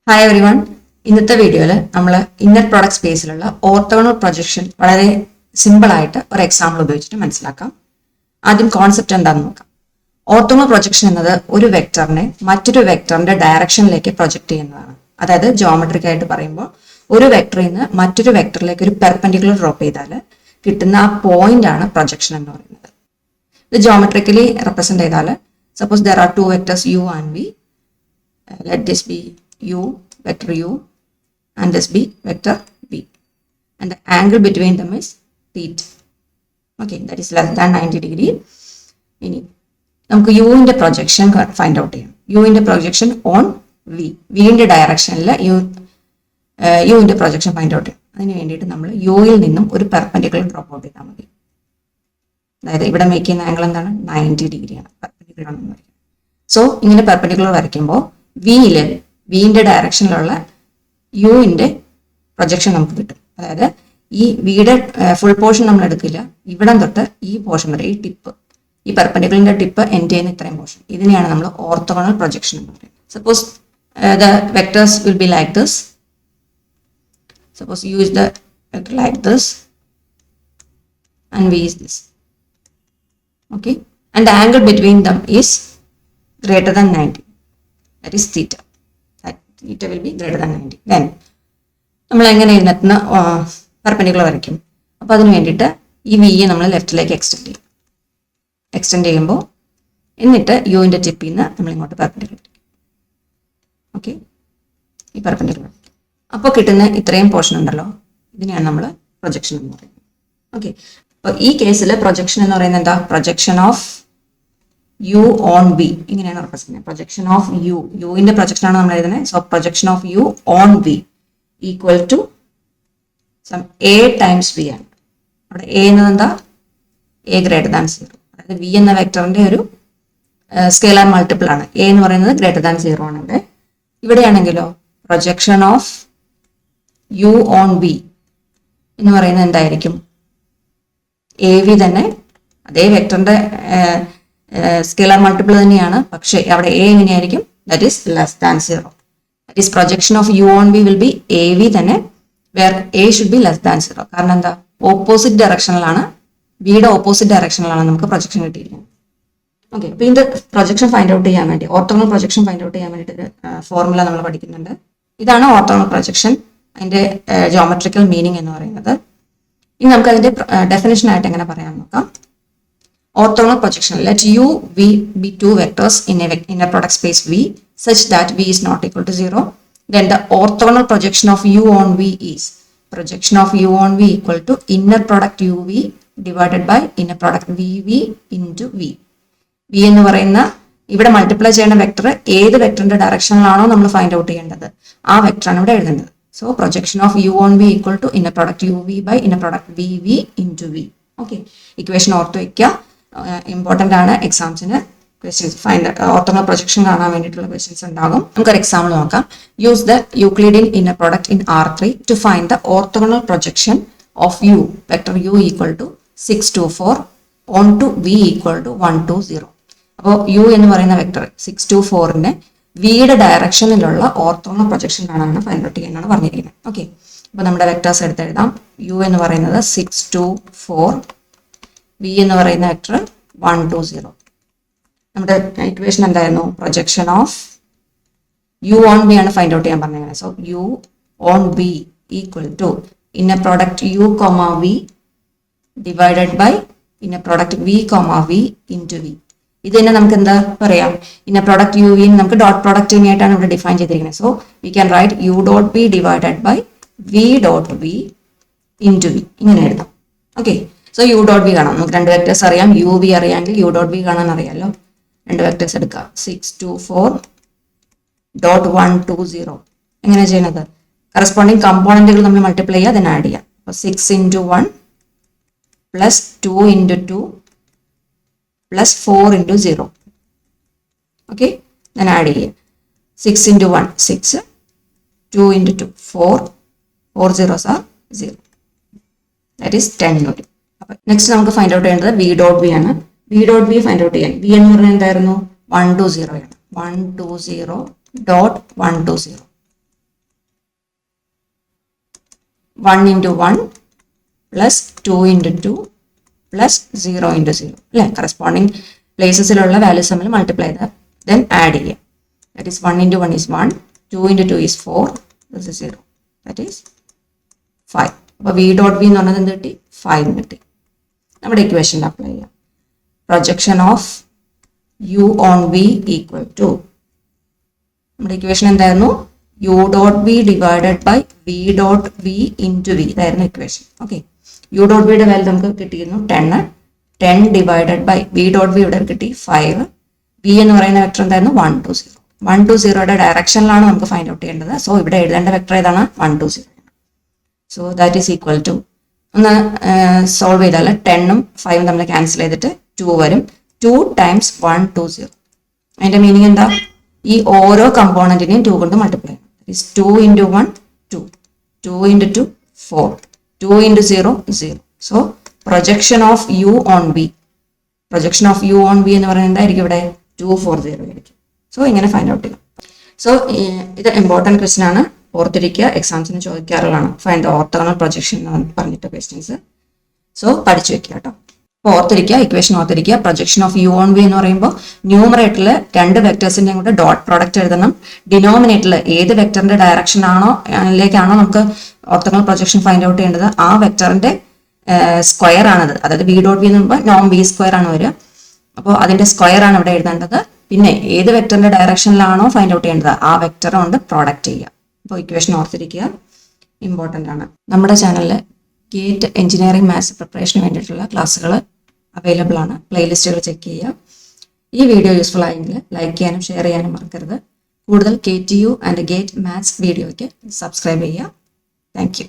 Hi every one. ഇന്നത്തെ വീഡിയോയിൽ നമ്മൾ ഇന്നർ പ്രോഡക്റ്റ് സ്പേസിലുള്ള ഓർത്തോഗണൽ പ്രൊജക്ഷൻ വളരെ സിമ്പിൾ ആയിട്ട് ഒരു എക്സാമ്പിൾ ഉപയോഗിച്ചിട്ട് മനസ്സിലാക്കാം. ആദ്യം കോൺസെപ്റ്റ് എന്താണെന്ന് നോക്കാം. ഓർത്തോഗണൽ പ്രൊജക്ഷൻ എന്നത് ഒരു വെക്ടറിനെ മറ്റൊരു വെക്ടറിന്റെ ഡയറക്ഷനിലേക്ക് പ്രൊജക്ട് ചെയ്യുന്നതാണ്. അതായത് ജോമെട്രിക് ആയിട്ട് പറയുമ്പോൾ ഒരു വെക്ടറിൽ നിന്ന് മറ്റൊരു വെക്ടറിലേക്ക് ഒരു പെർപെൻഡിക്കുലർ ഡ്രോപ്പ് ചെയ്താൽ കിട്ടുന്ന ആ പോയിന്റ് ആണ് പ്രൊജക്ഷൻ എന്ന് പറയുന്നത്. ഇത് ജോമെട്രിക്കലി റെപ്രസെന്റ് ചെയ്താൽ suppose there are to vectors u and v. Let this be u, vector u, and this be vector v, and the angle between them is theta. Okay, that is less than 90 degree. ഇനി നമുക്ക് u ന്റെ projection find out ചെയ്യാം. u ന്റെ projection on v, v ന്റെ ഡയറക്ഷനിൽ u ന്റെ projection find out ചെയ്യാം. അതിന് വേണ്ടിയിട്ട് നമ്മൾ u യിൽ നിന്നും ഒരു പെർപെൻഡിക്കുലർ ഡ്രോപ്പ് ഔട്ട് ചെയ്താൽ മതി. അതായത് ഇവിടെ മേക്ക് ചെയ്യുന്ന ആംഗിൾ എന്താണ്? 90 ഡിഗ്രിയാണ്. പെർപെൻഡിക്കുലർ ആണെന്ന് വരയ്ക്കാം. സോ ഇങ്ങനെ പെർപെൻഡിക്കുലർ വരയ്ക്കുമ്പോൾ വിന്റെ ഡയറക്ഷനിലുള്ള യുവിന്റെ പ്രൊജക്ഷൻ നമുക്ക് കിട്ടും. അതായത് ഈ വിയുടെ ഫുൾ പോർഷൻ നമ്മൾ എടുക്കില്ല, ഇവിടം തൊട്ട് ഈ പോർഷൻ വരെ, ഈ ടിപ്പ്, ഈ പെർപെൻഡിക്കുലറിന്റെ ടിപ്പ് എൻഡ് ചെയ്യുന്ന ഇത്രയും പോർഷൻ, ഇതിനെയാണ് നമ്മൾ ഓർത്തോഗണൽ പ്രൊജക്ഷൻ എന്ന് പറയുന്നത്. Suppose the vectors will be like this. Suppose you is the vector like this and v is this. Okay, and the angle between them is greater than 90. That is theta. That theta will be greater than 90. Then നമ്മൾ എങ്ങനെ ഇതിനകത്ത് perpendicular വരയ്ക്കും? അപ്പോൾ അതിന് വേണ്ടിയിട്ട് ഈ വിയെ നമ്മൾ ലെഫ്റ്റിലേക്ക് എക്സ്റ്റെൻഡ് ചെയ്യും. എക്സ്റ്റെൻഡ് ചെയ്യുമ്പോൾ എന്നിട്ട് യുവിൻ്റെ ടിപ്പിൽ നിന്ന് നമ്മൾ ഇങ്ങോട്ട് പെർപെൻഡിക്കുലർ വരയ്ക്കും. ഓക്കെ, ഈ പെർപെൻഡിക്കുലർ വരയ്ക്കും. അപ്പോൾ കിട്ടുന്ന ഇത്രയും പോർഷൻ ഉണ്ടല്ലോ, ഇതിനെയാണ് നമ്മൾ പ്രൊജക്ഷൻ എന്ന് പറയുന്നത്. ഓക്കെ, അപ്പോൾ ഈ കേസിൽ പ്രൊജക്ഷൻ എന്ന് പറയുന്നത് എന്താ? Projection of U on v, ഇങ്ങനെയാണ് റെപ്രസെന്റ് ചെയ്യുന്നത്. പ്രൊജക്ഷൻ ഓഫ് യു, യുവിന്റെ പ്രൊജക്ഷൻ ആണ് നമ്മൾ എഴുതുന്നത്. So projection of U on v equal to some a times v ആണ്. അവിടെ എ എന്നത് എന്താ? A greater than 0. അതായത് വി എന്ന വെക്ടറിന്റെ ഒരു സ്കെയിലർ മൾട്ടിപ്പിൾ ആണ്. എ എന്ന് പറയുന്നത് ഗ്രേറ്റർ ദാൻ 0 ആണ് ഇവിടെ. ഇവിടെയാണെങ്കിലോ projection of U on V എന്ന് പറയുന്നത് എന്തായിരിക്കും? എ വി തന്നെ, അതേ വെക്ടറിന്റെ സ്കെയിലർ മൾട്ടിപ്പിൾ തന്നെയാണ്, പക്ഷേ അവിടെ എ എങ്ങനെയായിരിക്കും? That is less than 0. That is projection of U on V will be A V തന്നെ, where A should be less than 0. കാരണം എന്താ? ഓപ്പോസിറ്റ് ഡയറക്ഷനിലാണ്, വിയുടെ ഓപ്പോസിറ്റ് ഡയറക്ഷനിലാണ് നമുക്ക് പ്രൊജക്ഷൻ കിട്ടിയിരിക്കുന്നത്. ഓക്കെ, അപ്പോൾ ഇതിന്റെ പ്രൊജക്ഷൻ ഫൈൻഡ് ഔട്ട് ചെയ്യാൻ വേണ്ടി, ഓർത്തോഗണൽ പ്രൊജക്ഷൻ ഫൈൻഡ് ഔട്ട് ചെയ്യാൻ വേണ്ടിയിട്ട് ഫോർമുല നമ്മൾ പഠിക്കുന്നുണ്ട്. ഇതാണ് ഓർത്തോഗണൽ പ്രൊജക്ഷൻ, അതിന്റെ ജോമെട്രിക്കൽ മീനിങ് എന്ന് പറയുന്നത്. ഇനി നമുക്ക് അതിന്റെ ഡെഫിനിഷൻ ആയിട്ട് എങ്ങനെ പറയാൻ നോക്കാം. Orthogonal projection, let u, v be two vectors in a product space v such that v is not equal to 0. Then the orthogonal projection of u on v is projection of u on v equal to inner product uv divided by inner product vv into v. v എന്ന് പറയുന്ന ഇവിടെ multiply ചെയ്യുന്ന vector ഏത് വെക്ടറിന്റെ ഡയറക്ഷനിലാണോ നമ്മൾ find out ചെയ്യേണ്ടത്, ആ വെക്ടറാണ് ഇവിടെ എഴുതേണ്ടത്. So projection of u on v equal to inner product uv by inner product vv into v. Okay, equation ഓർത്ത് വയ്ക്കുക. ഇമ്പോർട്ടൻ്റ് ആണ് എക്സാംസിന്. ക്വസ്റ്റ്യൻസ് ഫൈൻഡ് ഓർത്തോഗണൽ പ്രൊജക്ഷൻ കാണാൻ വേണ്ടിയിട്ടുള്ള ക്വസ്റ്റ്യൻസ് ഉണ്ടാകും. നമുക്കൊരു എക്സാമ്പിൾ നോക്കാം. Use the Euclidean inner product in R3 to find the orthogonal projection of u vector u equal to 6 2 4 on to v equal to 1 2 0. അപ്പോൾ യു എന്ന് പറയുന്ന വെക്ടർ 6 2 4ന്റെ വിയുടെ ഡയറക്ഷനിലുള്ള orthogonal projection കാണാനാണ് ഫൈൻഡ് ഔട്ട് ചെയ്യാനാണ് പറഞ്ഞിരിക്കുന്നത്. ഓക്കെ, അപ്പോൾ നമ്മുടെ വെക്ടേഴ്സ് എടുത്ത് എഴുതാം. യു എന്ന് പറയുന്നത് 6 2 4, വി എന്ന് പറയുന്ന വെക്ടർ 1 2 0. നമ്മുടെ ഇക്വേഷൻ എന്തായിരുന്നു? Projection of U on v ആണ് ഫൈൻഡ് ഔട്ട് ചെയ്യാൻ പറഞ്ഞത്. So u on v equal to inner product u comma v divided by inner product v comma v into v. ഇത് തന്നെ നമുക്ക് എന്താ പറയാം? ഇന്നർ പ്രോഡക്റ്റ് യു വി നമുക്ക് dot product ആയിട്ടാണ് ഇവിടെ ഡിഫൈൻ ചെയ്തിരിക്കുന്നത്. So we can write u dot v divided by v dot v into v, ഇങ്ങനെ എഴുതാം. Okay, so u dot V കാണാം. നമുക്ക് രണ്ട് വെക്ടേഴ്സ് അറിയാം, യു വി അറിയാമെങ്കിൽ യു ഡോട്ട് വി കാണാൻ അറിയാമല്ലോ. രണ്ട് വെക്ടേഴ്സ് എടുക്കാം. 6 2 4 ഡോട്ട് 1 2 0. എങ്ങനെയാണ് ചെയ്യുന്നത്? കറസ്പോണ്ടിങ് കമ്പോണന്റുകൾ നമ്മൾ മൾട്ടിപ്ലൈ ചെയ്യുക, അതിന് ആഡ് ചെയ്യാം. അപ്പോൾ 6 into 1 plus 2 into 2 plus 4 into 0. Okay, ഞാൻ ആഡ് ചെയ്യാം. 6 into 1 6, 2 into 2 4, 4 zeros are 0. That is 10 വരും. അപ്പം നെക്സ്റ്റ് നമുക്ക് ഫൈൻഡ് ഔട്ട് ചെയ്യേണ്ടത് വി ഡോട്ട് വി ആണ്. V dot v find out ചെയ്യാൻ വി എന്ന് പറഞ്ഞാൽ എന്തായിരുന്നു? 1 2 0 ആണ്. 1 2 0 dot 1 2 0. 1 into 1 plus 2 into 2 plus 0 into 0 അല്ലേ, കറസ്പോണ്ടിങ് പ്ലേസസിലുള്ള വാല്യൂസ് തമ്മിൽ മൾട്ടിപ്ലൈ ചെയ്ത് ദെൻ ആഡ് ചെയ്യുക. That is 1 into 1 is 1, 2 into 2 is 4, this is 0, that is 5. അപ്പോൾ വി ഡോട്ട് വി എന്ന് പറഞ്ഞത് എന്ത് കിട്ടി? 5 കിട്ടി. നമ്മുടെ ഇക്വേഷനിൽ അപ്ലൈ ചെയ്യാം. Projection of U on v equal to, നമ്മുടെ ഇക്വേഷൻ എന്തായിരുന്നു? U dot v divided by v dot v into v, ഇതായിരുന്നു ഇക്വേഷൻ. ഓക്കെ, യു ഡോട്ട് വിയുടെ വാല്യൂ നമുക്ക് കിട്ടിയിരുന്നു 10 divided by v dot v ഇവിടെ കിട്ടി 5. വി എന്ന് പറയുന്ന വെക്ടർ എന്തായിരുന്നു? 1 to 0. 1 to 0യുടെ ഡയറക്ഷനിലാണ് നമുക്ക് ഫൈൻഡ് ഔട്ട് ചെയ്യേണ്ടത്. സോ ഇവിടെ എഴുതേണ്ട വെക്ടർ ഏതാണ്? 1 to 0. So that is equal to, ഒന്ന് സോൾവ് ചെയ്താൽ 10ഉം 5ഉം തമ്മിൽ ക്യാൻസൽ ചെയ്തിട്ട് 2 വരും. 2 times 1 to 0. അതിന്റെ മീനിങ് എന്താ? ഈ ഓരോ കമ്പോണന്റിനെയും 2 കൊണ്ട് മൾട്ടിപ്ലൈ ചെയ്യണം. 2 into 1 2, 2 into 2 4, 2 into 0 0. So projection of U on v, projection of U on V എന്ന് പറയുന്നത് എന്തായിരിക്കും? ഇവിടെ 2 4 0 ആയിരിക്കും. സോ ഇങ്ങനെ ഫൈൻഡ് ഔട്ട് ചെയ്യാം. സോ ഇത് ഇമ്പോർട്ടൻറ്റ് ക്വസ്റ്റൻ ആണ്, ഓർത്തിരിക്കുക, എക്സാംസിന് ചോദിക്കാറുള്ളതാണ്. ഫൈൻഡ് ദ ഓർത്തോഗണൽ പ്രൊജക്ഷൻ എന്ന് പറഞ്ഞിട്ട് ക്വസ്റ്റ്യൻസ്. സോ പഠിച്ചു വെക്കുക കേട്ടോ. അപ്പോൾ ഓർത്തിരിക്കുക, ഇക്വേഷൻ ഓർത്തിരിക്കുക. Projection of U on V എന്ന് പറയുമ്പോൾ ന്യൂമറേറ്ററിൽ രണ്ട് വെക്ടേഴ്സിൻ്റെയും കൂടെ ഡോട്ട് പ്രോഡക്റ്റ് എഴുതണം. ഡിനോമിനേറ്ററിൽ ഏത് വെക്ടറിന്റെ ഡയറക്ഷൻ ആണോ ലേക്കാണോ നമുക്ക് ഓർത്തോഗണൽ പ്രൊജക്ഷൻ ഫൈൻഡ് ഔട്ട് ചെയ്യേണ്ടത്, ആ വെക്ടറിന്റെ സ്ക്വയർ ആണത്. അതായത് വി ഡോട്ട് വി എന്ന് പറയുമ്പോൾ നോം വി സ്ക്വയർ ആണ് വരിക. അപ്പോൾ അതിന്റെ സ്ക്വയർ ആണ് ഇവിടെ എഴുതേണ്ടത്. പിന്നെ ഏത് വെക്ടറിന്റെ ഡയറക്ഷനിലാണോ ഫൈൻഡ് ഔട്ട് ചെയ്യേണ്ടത്, ആ വെക്ടർ കൊണ്ട് പ്രോഡക്റ്റ് ചെയ്യുക. അപ്പോൾ ഇക്വേഷൻ ഓർത്തിരിക്കുക, ഇമ്പോർട്ടൻ്റ് ആണ്. നമ്മുടെ ചാനലിൽ ഗേറ്റ് എഞ്ചിനീയറിംഗ് മാത്സ് പ്രിപ്പറേഷന് വേണ്ടിയിട്ടുള്ള ക്ലാസ്സുകൾ അവൈലബിൾ ആണ്. പ്ലേലിസ്റ്റുകൾ ചെക്ക് ചെയ്യുക. ഈ വീഡിയോ യൂസ്ഫുൾ ആയെങ്കിൽ ലൈക്ക് ചെയ്യാനും ഷെയർ ചെയ്യാനും മറക്കരുത്. കൂടുതൽ KTU ആൻഡ് ഗേറ്റ് മാത്സ് വീഡിയോയ്ക്ക് സബ്സ്ക്രൈബ് ചെയ്യുക. Thank you.